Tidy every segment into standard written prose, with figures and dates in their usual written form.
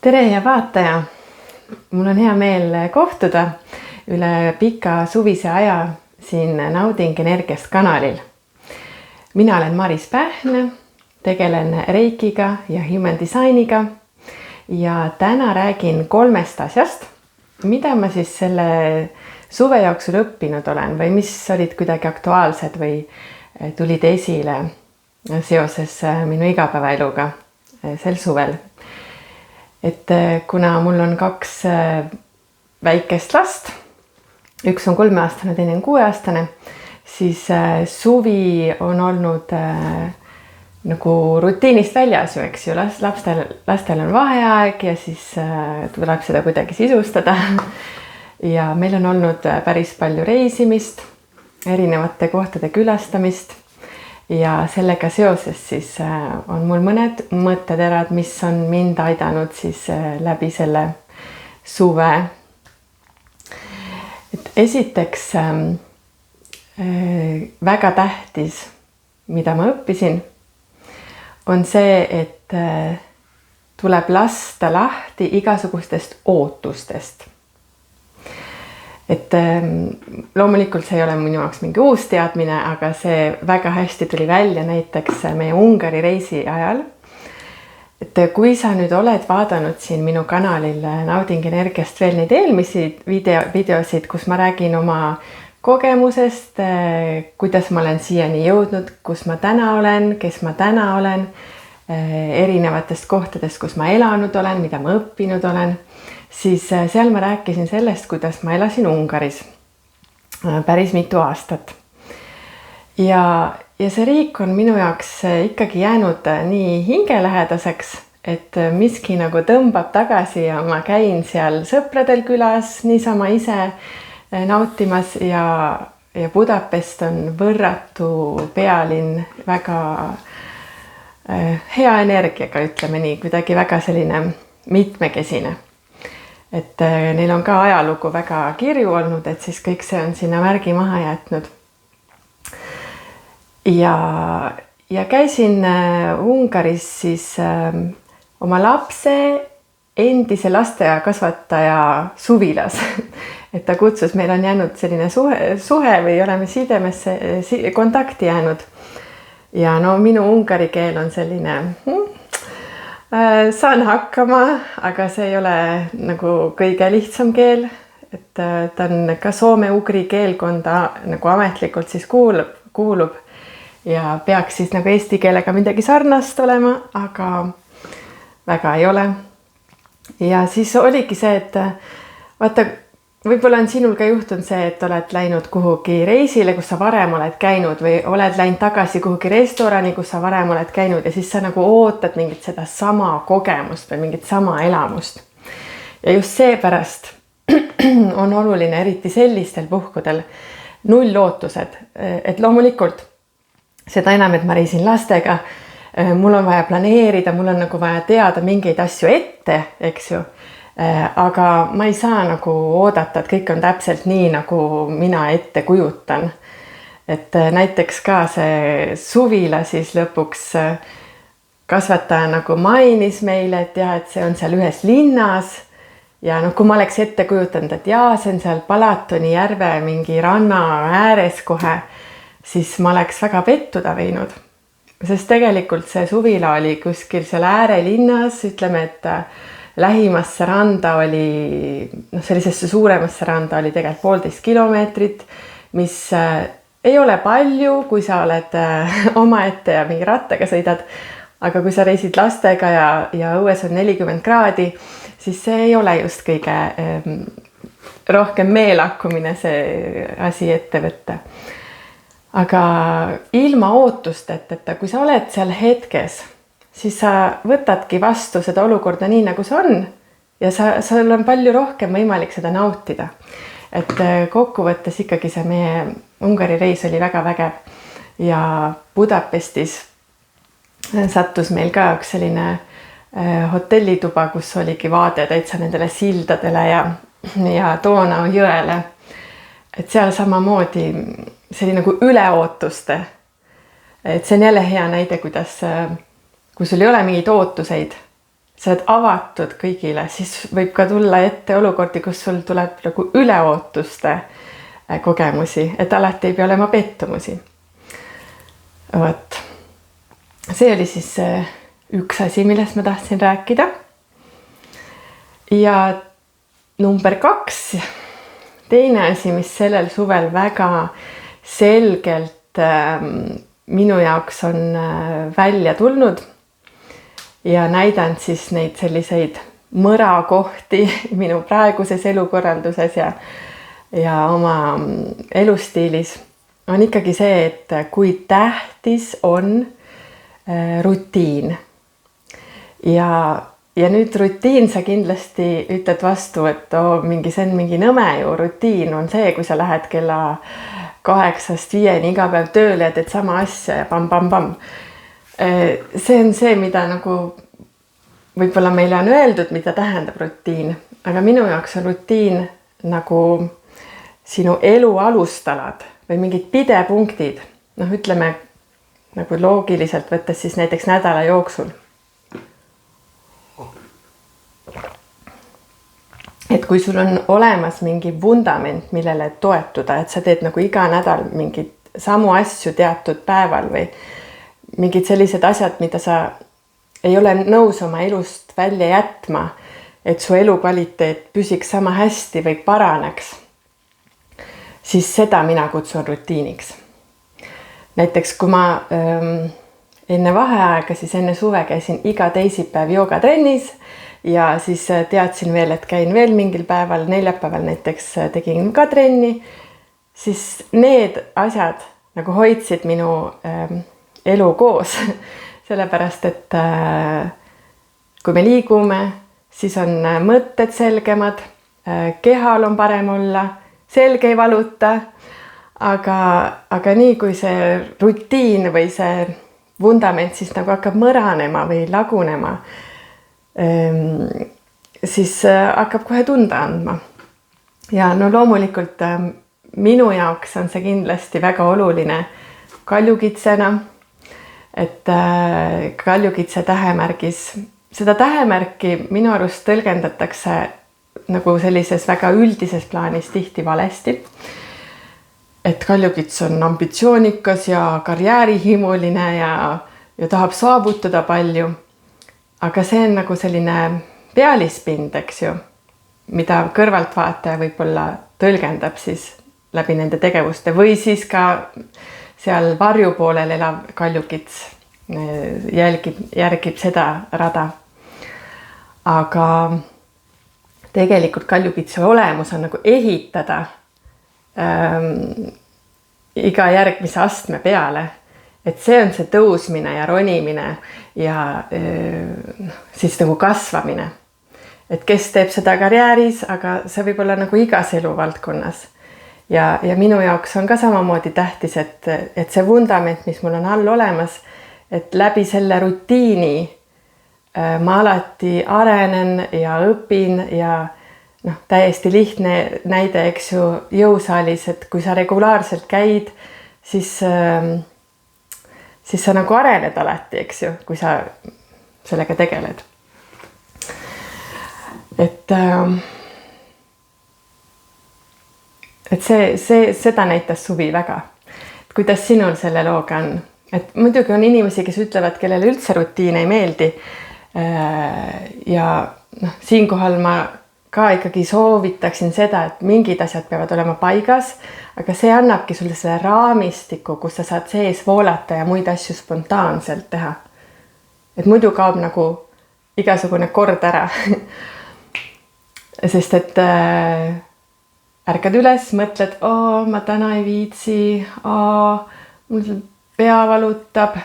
Tere ja vaataja! Mul on hea meel kohtuda üle pika suvise aja siin Nauding Energiast kanalil. Mina olen Maris Pähn, tegelen reikiga ja human designiga ja täna räägin 3 asjast, mida ma siis selle suve jooksul õppinud olen või mis olid kuidagi aktuaalsed või tulid esile seoses minu igapäevaeluga sel suvel. Et kuna mul on 2 väikest last, üks on 3-aastane, teine on 6-aastane, siis suvi on olnud nagu rutiinist väljas ju, eks ju, lastel on vaheaeg ja siis tuleb seda kuidagi sisustada. Ja meil on olnud päris palju reisimist, erinevate kohtade külastamist. Ja sellega seoses siis on mul mõned mõtteterad, mis on mind aidanud siis läbi selle suve. Et esiteks väga tähtis, mida ma õppisin, on see, et tuleb lasta lahti igasugustest ootustest. Et loomulikult see ei ole minu jaoks mingi uus teadmine, aga see väga hästi tuli välja näiteks meie Ungari reisi ajal. Et kui sa nüüd oled vaadanud siin minu kanalil Nauding Energiast veel neid eelmisi videosid, kus ma räägin oma kogemusest, kuidas ma olen siiani jõudnud, kus ma täna olen, kes ma täna olen, erinevatest kohtadest, kus ma elanud olen, mida ma õppinud olen, siis seal ma rääkisin sellest, kuidas ma elasin Ungaris päris mitu aastat. Ja see riik on minu jaoks ikkagi jäänud nii hingelähedaseks, et miski nagu tõmbab tagasi ja ma käin seal sõpradel külas niisama ise nautimas ja Budapest on võrratu pealinn, väga hea energiaga, ütleme nii, kuidagi väga selline mitmekesine. Et neil on ka ajalugu väga kirju olnud, et siis kõik see on sinna märgi maha jätnud. Ja käisin Ungaris siis oma lapse endise lasteaiakasvataja suvilas. Et ta kutsus, meil on jäänud selline suhe või oleme sidemesse kontakti jäänud. Ja no minu ungari keel on selline... Saan hakkama, aga see ei ole nagu kõige lihtsam keel, et ta on ka soome-ugri keelkonda nagu ametlikult siis kuulub ja peaks siis nagu eesti keelega midagi sarnast olema, aga väga ei ole. Ja siis oligi see, et vaata, võib-olla on sinul ka juhtunud see, et oled läinud kuhugi reisile, kus sa varem oled käinud või oled läinud tagasi kuhugi restorani, kus sa varem oled käinud ja siis sa nagu ootad mingit seda sama kogemust või mingit sama elamust. Ja just seepärast on oluline eriti sellistel puhkudel 0 ootused, et loomulikult seda enam, et ma reisin lastega, mul on vaja planeerida, mul on nagu vaja teada mingeid asju ette, eks ju. Aga ma ei saa nagu oodata, et kõik on täpselt nii, nagu mina ette kujutan. Et näiteks ka see suvila siis lõpuks kasvataja nagu mainis meile, et jah, et see on seal ühes linnas. Ja noh, kui ma oleks ette kujutanud, et jaa, see on seal Palatoni järve mingi ranna ääres kohe, siis ma oleks väga pettuda võinud. Sest tegelikult see suvila oli kuskil seal äärelinnas, ütleme, et lähimasse randa oli, sellisesse suuremasse randa oli tegelikult 1,5 kilomeetrit, mis ei ole palju, kui sa oled omaette ja mingi rattaga sõidad. Aga kui sa reisid lastega ja õues on 40 kraadi, siis see ei ole just kõige rohkem meelakkumine see asi ette võtta. Aga ilma ootusteta, kui sa oled seal hetkes, siis sa võtadki vastu seda olukorda nii, nagu see on ja sul on palju rohkem võimalik seda nautida. Et kokkuvõttes ikkagi see meie Ungari reis oli väga vägev ja Budapestis sattus meil ka üks selline hotellituba, kus oligi vaade täitsa nendele sildadele ja Donau jõele. Et seal samamoodi see oli nagu üleootuste. Et see on jälle hea näide, kuidas kui sul ei ole mingeid ootuseid, sa oled avatud kõigile, siis võib ka tulla ette olukordi, kus sul tuleb nagu üleootuste kogemusi, et alati ei pea olema pettumusi. Vot. See oli siis üks asi, millest ma tahtsin rääkida. Ja number 2, teine asi, mis sellel suvel väga selgelt minu jaoks on välja tulnud ja näidanud siis neid selliseid mõrakohti minu praeguses elukorralduses ja oma elustiilis, on ikkagi see, et kui tähtis on rutiin. Ja nüüd rutiin, sa kindlasti ütled vastu, et see on mingi nõme ju. Rutiin on see, kui sa lähed kella 8-5 iga päev tööle ja teed sama asja ja pam. See on see, mida nagu võib-olla meile on öeldud, mida tähendab rutiin, aga minu jaoks on rutiin nagu sinu elu alustalad või mingid pidepunktid. Ütleme nagu loogiliselt võttes siis näiteks nädala jooksul. Et kui sul on olemas mingi vundament, millele toetuda, et sa teed nagu iga nädal mingid samu asju teatud päeval või mingid sellised asjad, mida sa ei ole nõus oma elust välja jätma, et su elukvaliteet püsiks sama hästi või paraneks, siis seda mina kutsun rutiiniks. Näiteks kui ma enne vaheaega, siis enne suve käisin iga teisipäev joogatrennis ja siis teadsin veel, et käin veel mingil päeval, neljapäeval näiteks tegin ka trenni, siis need asjad nagu hoidsid minu elu koos, sellepärast, et kui me liigume, siis on mõtted selgemad, kehal on parem olla, selge ei valuta, aga nii kui see rutiin või see vundament siis nagu hakkab mõranema või lagunema, siis hakkab kohe tunda andma. Ja no loomulikult minu jaoks on see kindlasti väga oluline kaljukitsena, et kaljukitse tähemärgis, seda tähemärki minu arust tõlgendatakse nagu sellises väga üldises plaanis tihti valesti. Et kaljukits on ambitsioonikas ja karjäärihimuline ja tahab saavutada palju. Aga see on nagu selline pealispind, eks ju, mida kõrvaltvaataja võib-olla tõlgendab siis läbi nende tegevuste või siis ka seal varjupoolel elav kaljukits järgib seda rada. Aga tegelikult kaljukitse olemus on nagu ehitada iga järgmise astme peale. Et see on see tõusmine ja ronimine ja siis nagu kasvamine. Et kes teeb seda karjääris, aga see võib olla nagu igas eluvaldkonnas. Ja minu jaoks on ka samamoodi tähtis, et see vundament, mis mul on all olemas, et läbi selle rutiini ma alati arenen ja õpin ja täiesti lihtne näide, eks ju, jõusaalis, et kui sa regulaarselt käid, siis sa nagu arened alati, eks ju, kui sa sellega tegeled. Et seda näitas suvi väga. Et kuidas sinul selle looga on? Et muidugi on inimesi, kes ütlevad, kellele üldse rutiin ei meeldi. Ja siinkohal ma ka ikkagi soovitaksin seda, et mingid asjad peavad olema paigas, aga see annabki sulle selle raamistiku, kus sa saad sees voolata ja muid asju spontaanselt teha. Et muidu kaob nagu igasugune kord ära. Sest et ärkad üles, mõtled, ma täna ei viitsi, mul pea valutab,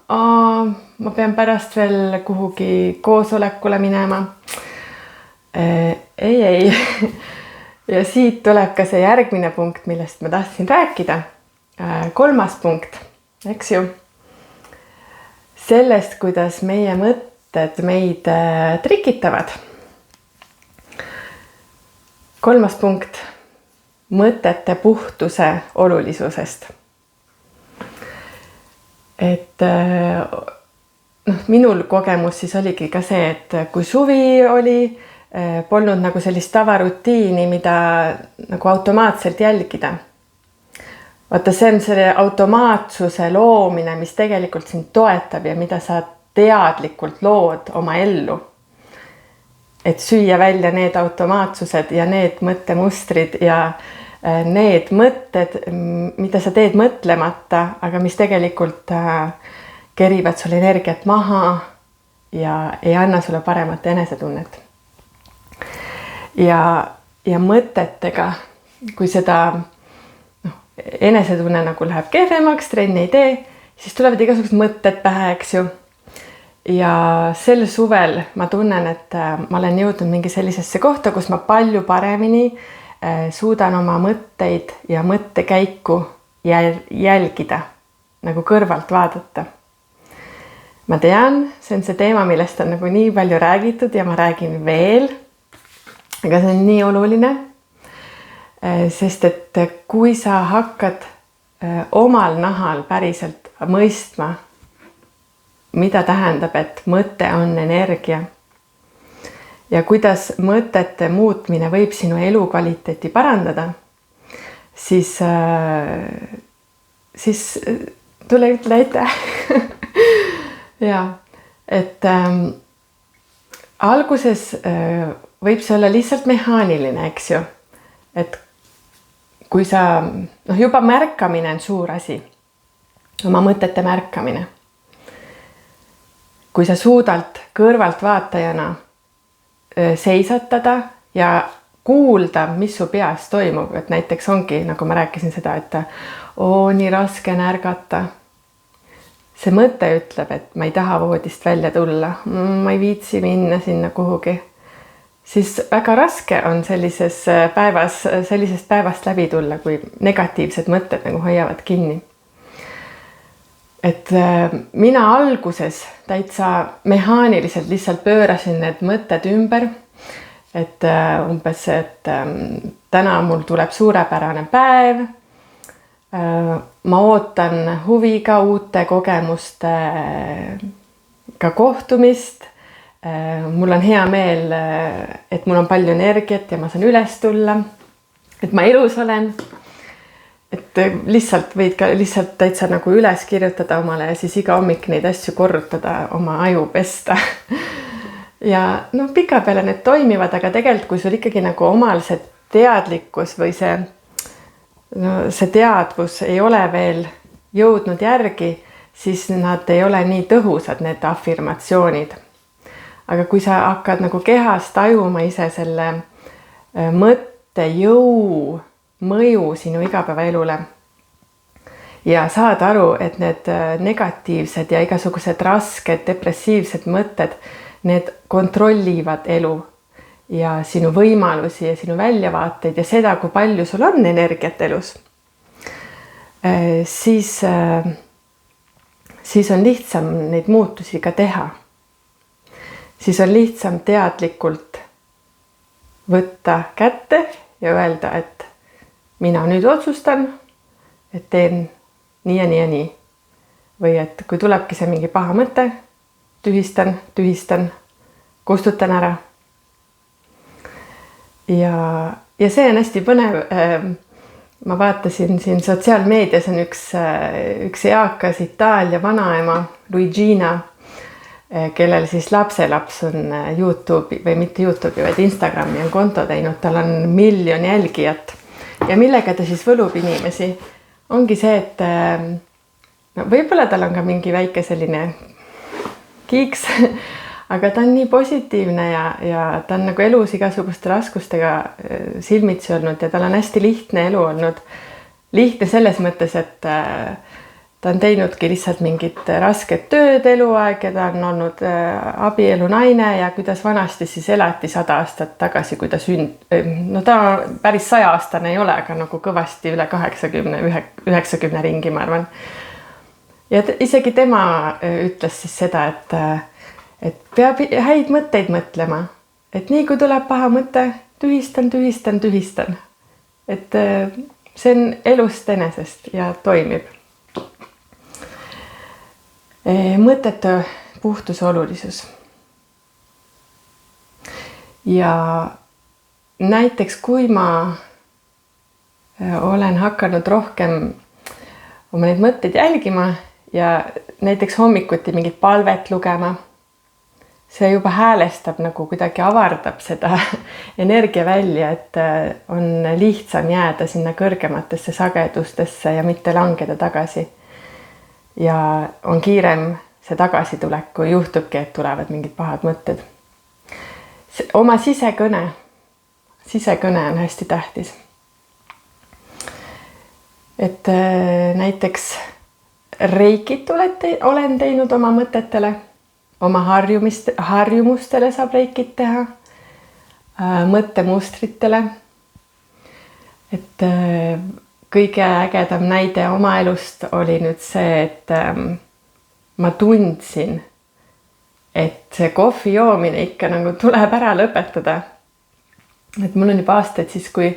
ma pean pärast veel kuhugi koosolekule minema. Ei. Ja siit tuleb ka see järgmine punkt, millest ma tahtsin rääkida. 3. punkt, eks ju. Sellest, kuidas meie mõtted meid trikitavad. 3. punkt. Mõtete puhtuse olulisusest. Et minul kogemus siis oligi ka see, et kui suvi oli, polnud nagu sellist tavarutiini, mida nagu automaatselt jälgida. Vaata, see on selle automaatsuse loomine, mis tegelikult sind toetab ja mida sa teadlikult lood oma ellu. Et süüa välja need automaatsused ja need mõttemustrid ja need mõtted, mida sa teed mõtlemata, aga mis tegelikult kerivad sulle energiat maha ja ei anna sulle paremat enesetunnet. Ja mõtetega, kui seda enesetunne nagu läheb kehvemaks, trenni ei tee, siis tulevad igasugused mõtted pähe, eks ju. Ja sel suvel ma tunnen, et ma olen jõudnud mingi sellisesse kohta, kus ma palju paremini suudan oma mõtteid ja mõttekäiku jälgida, nagu kõrvalt vaadata. Ma tean, see on see teema, millest on nagu nii palju räägitud ja ma räägin veel, aga see on nii oluline, sest et kui sa hakkad omal nahal päriselt mõistma, mida tähendab, et mõte on energia ja kuidas mõtete muutmine võib sinu elukvaliteeti parandada, siis tule ütle aitäh. Ja, et alguses võib see olla lihtsalt mehaaniline, eks ju, et kui sa, juba märkamine on suur asi, oma mõtete märkamine. Kui sa suudalt kõrvalt vaatajana seisatada ja kuulda, mis su peas toimub, et näiteks ongi, nagu ma rääkisin seda, et nii raske on ärgata. See mõte ütleb, et ma ei taha voodist välja tulla, ma ei viitsi minna sinna kuhugi. Siis väga raske on sellisest päevast läbi tulla, kui negatiivsed mõtted nagu hoiavad kinni. Et mina alguses täitsa mehaaniliselt lihtsalt pöörasin need mõtted ümber, et umbes, et täna mul tuleb suurepärane päev, ma ootan huviga uute kogemustega kohtumist, mul on hea meel, et mul on palju energiat ja ma saan üles tulla, et ma elus olen. Et lihtsalt võid ka lihtsalt täitsa nagu üles kirjutada omale ja siis iga hommik neid asju korrutada, oma aju pesta. Ja pika peale need toimivad, aga tegelikult kui sul ikkagi nagu omal see teadlikkus või see teadvus ei ole veel jõudnud järgi, siis nad ei ole nii tõhusad, need afirmatsioonid. Aga kui sa hakkad nagu kehast tajuma ise selle mõttejõu mõju sinu igapäevaelule ja saad aru, et need negatiivsed ja igasugused rasked, depressiivsed mõtted, need kontrollivad elu ja sinu võimalusi ja sinu väljavaateid ja seda, kui palju sul on energiat elus, siis on lihtsam neid muutusi ka teha. Siis on lihtsam teadlikult võtta kätte ja öelda, et mina nüüd otsustan, et teen nii ja nii ja nii. Või et kui tulebki see mingi paha mõte, tühistan, kustutan ära. Ja see on hästi põnev. Ma vaatasin siin sotsiaalmeedias on üks eakas Itaalia vanaema, Luigina, kellel siis lapselaps on YouTube'i või mitte YouTube'i, vaid Instagrami on konto teinud. Tal on 1 miljon jälgijat. Ja millega ta siis võlub inimesi, ongi see, et võib-olla tal on ka mingi väike selline kiiks, aga ta on nii positiivne ja ta on nagu elus igasuguste raskustega silmitsi olnud ja tal on hästi lihtne elu olnud. Lihtne selles mõttes, et ta on teinudki lihtsalt mingit rasket tööd eluaeg ja ta on olnud abielu naine ja kuidas vanasti siis elati 100 aastat tagasi, kui ta ta päris 100-aastane ei ole, aga nagu kõvasti üle 80-90 ringi, ma arvan. Ja isegi tema ütles siis seda, et peab häid mõtteid mõtlema, et nii kui tuleb paha mõte, tühistan. Et see on elust enesest ja toimib. Mõtete puhtuse olulisus. Ja näiteks kui ma olen hakanud rohkem oma neid mõtteid jälgima ja näiteks hommikuti mingit palvet lugema, see juba häälestab nagu kuidagi avardab seda energia välja, et on lihtsam jääda sinna kõrgematesse sagedustesse ja mitte langeda tagasi. Ja on kiirem see tagasitulek, kui juhtubki, et tulevad mingid pahad mõtted. Oma sisekõne on hästi tähtis. Et näiteks reikit olen teinud oma mõtetele, oma harjumustele saab reikit teha, mõttemustritele. Et kõige ägedam näide oma elust oli nüüd see, et ma tundsin, et see kohvi joomine ikka nagu tuleb ära lõpetada. Et mul on juba aastaid siis, kui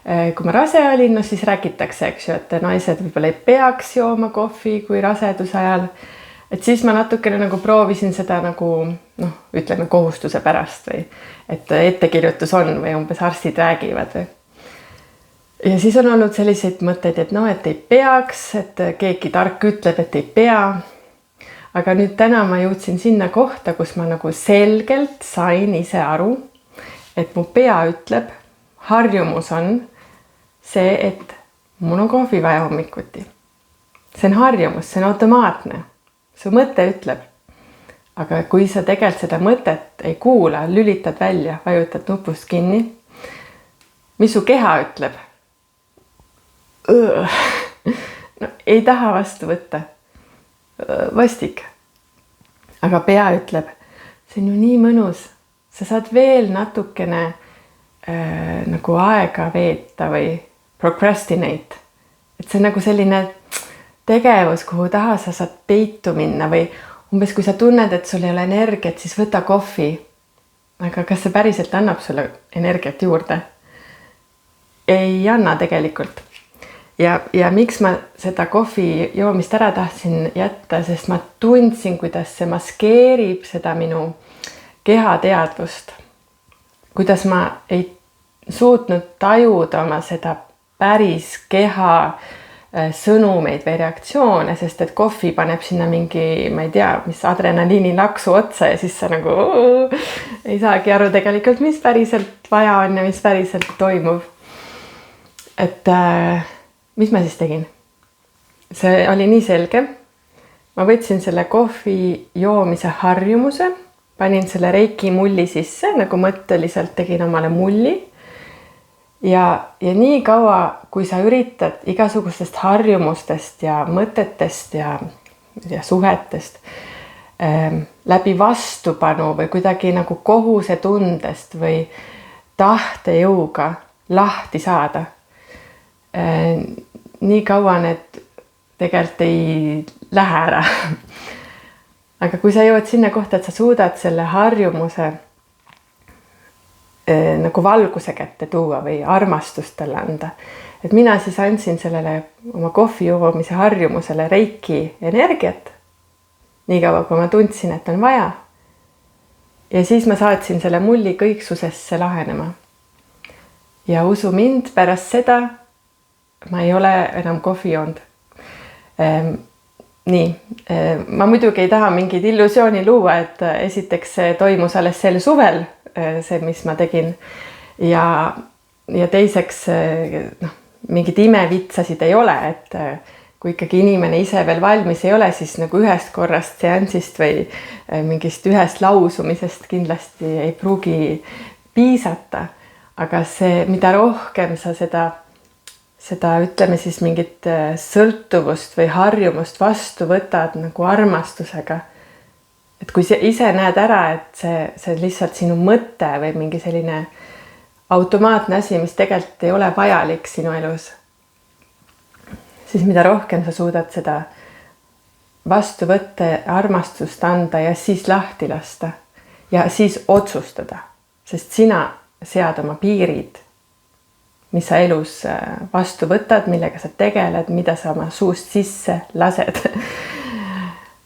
ma rase olin, no siis räägitakse, eks ju, et naised võib-olla ei peaks jooma kohvi kui raseduse ajal. Et siis ma natukene nagu proovisin seda nagu, ütleme kohustuse pärast või et ettekirjutus on või umbes arstid räägivad või. Ja siis on olnud selliseid mõtteid, et et ei peaks, et keegi tark ütleb, et ei pea. Aga nüüd täna ma jõudsin sinna kohta, kus ma nagu selgelt sain ise aru, et mu pea ütleb, harjumus on see, et mul on kohvi vaja hommikuti. See on harjumus, see on automaatne. Su mõte ütleb. Aga kui sa tegelikult seda mõtet ei kuula, lülitad välja, vajutad nupust kinni, mis su keha ütleb? No, ei taha vastu võtta. Vastik. Aga pea ütleb, see on ju nii mõnus. Sa saad veel natukene nagu aega veeta või procrastinate. Et see on nagu selline tegevus, kuhu taha sa saad peitu minna või umbes kui sa tunned, et sul ei ole energiat, siis võta kohvi. Aga kas see päriselt annab sulle energiat juurde? Ei anna tegelikult. Ja miks ma seda kohvi joomist ära tahtsin jätta, sest ma tundsin, kuidas see maskeerib seda minu kehateadvust. Kuidas ma ei suutnud tajuda oma seda päris keha sõnumeid või reaktsioone, sest et kohvi paneb sinna mingi, ma ei tea, mis adrenaliini laksu otsa ja siis sa nagu ei saagi aru tegelikult, mis päriselt vaja on ja mis päriselt toimub. Et mis ma siis tegin? See oli nii selge. Ma võtsin selle kohvi joomise harjumuse, panin selle reiki mulli sisse, nagu mõtteliselt tegin omale mulli. Ja nii kaua, kui sa üritad igasugustest harjumustest ja mõtetest ja suhetest läbi vastupanu või kuidagi nagu kohusetundest või tahtejõuga lahti saada. Nii kaua need tegelikult ei lähe ära. Aga kui sa jõuad sinna kohta, et sa suudad selle harjumuse nagu valguse kätte tuua või armastust talle anda. Et mina siis andsin sellele oma kohvi joomise harjumusele reiki energiat. Nii kaua, kui ma tundsin, et on vaja. Ja siis ma saatsin selle mulli kõiksusesse lahenema. Ja usu mind, pärast seda ma ei ole enam kohvi joonud. Nii, ma muidugi ei taha mingid illusiooni luua, et esiteks see toimus alles sel suvel, see, mis ma tegin. Ja teiseks mingid imevitsasid ei ole, et kui ikkagi inimene ise veel valmis ei ole, siis nagu ühest korrast seansist või mingist ühest lausumisest kindlasti ei pruugi piisata. Aga see, mida rohkem sa seda ütleme siis mingit sõltuvust või harjumust vastu võtad nagu armastusega. Et kui sa ise näed ära, et see lihtsalt sinu mõte või mingi selline automaatne asi, mis tegelikult ei ole vajalik sinu elus, siis mida rohkem sa suudad seda vastu võtta, armastust anda ja siis lahti lasta ja siis otsustada, sest sina sead oma piirid, mis sa elus vastu võtad, millega sa tegeled, mida sa oma suust sisse lased.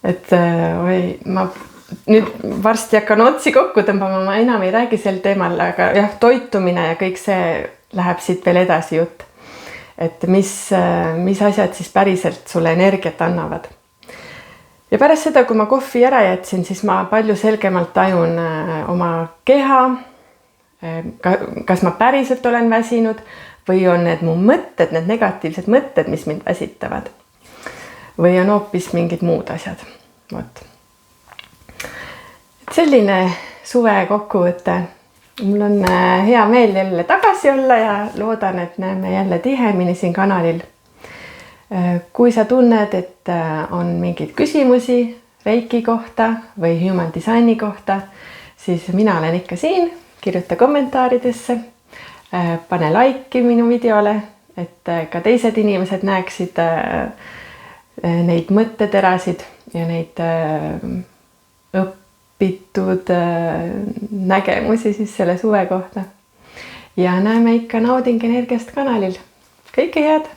Et ma nüüd varsti hakkan otsi kokku tõmbama, ma enam ei räägi sel teemal, aga jah, toitumine ja kõik see läheb siit veel edasi jutt. Et mis asjad siis päriselt sulle energiat annavad. Ja pärast seda, kui ma kohvi ära jätsin, siis ma palju selgemalt tajun oma keha, kas ma päriselt olen väsinud või on need mu mõtted, need negatiivsed mõtted, mis mind väsitavad. Või on hoopis mingid muud asjad. Vot. Selline suve kokkuvõte. Mul on hea meel jälle tagasi olla ja loodan, et näeme jälle tihemini siin kanalil. Kui sa tunned, et on mingeid küsimusi Reiki kohta või Human Designi kohta, siis mina olen ikka siin, kirjuta kommentaaridesse, pane like'i minu videole, et ka teised inimesed näeksid neid mõtteterasid ja neid õpitud nägemusi siis selle suve kohta. Ja näeme ikka Nauding Energiast kanalil. Kõike head!